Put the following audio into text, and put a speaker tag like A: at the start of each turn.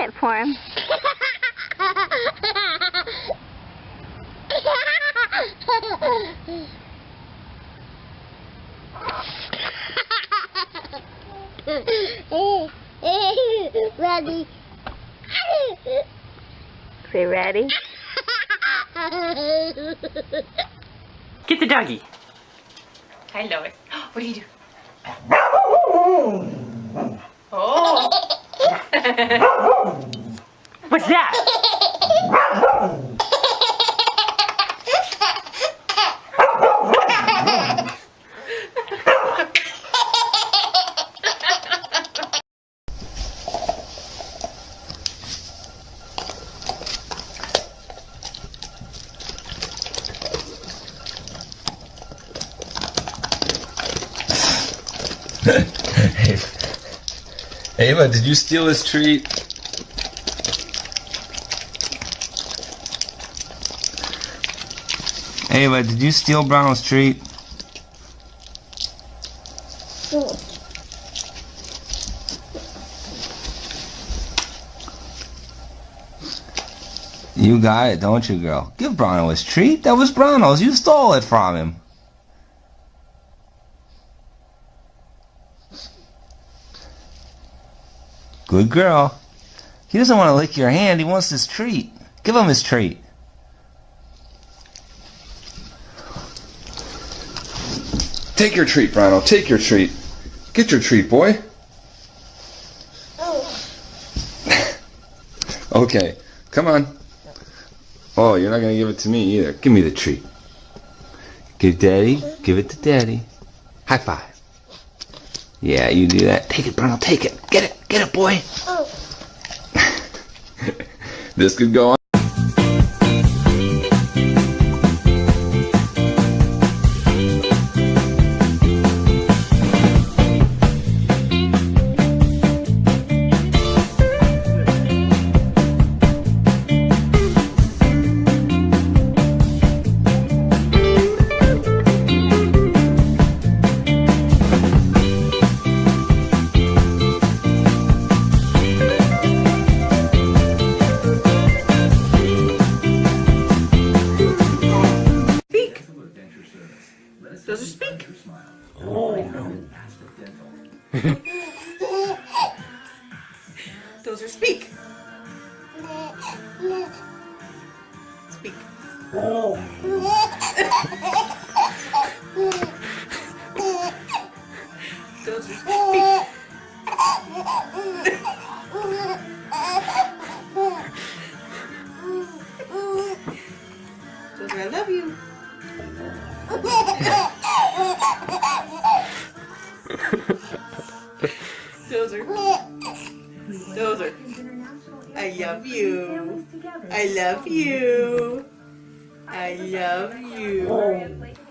A: it for him.
B: Ready.
A: Say ready.
C: Get the doggy. Hi, Lois. What do you do? Oh. What's that?
D: Ava, did you steal this treat? Ava, did you steal Brown's treat? You got it, don't you, girl? Give Browno his treat. That was Browno's. You stole it from him. Good girl. He doesn't want to lick your hand. He wants his treat. Give him his treat. Take your treat, Browno. Take your treat. Get your treat, boy. Okay. Come on. Oh, you're not going to give it to me either. Give me the treat. Give Daddy. Give it to Daddy. High five. Yeah, you do that. Take it, Browno. Take it. Get it. Get it, boy. This could go on.
C: Does it speak?
D: Oh.
C: Those are speak. Speak.
D: Oh.
C: Those are speak. Those are I love you. Those are I love you. I love you. I love you.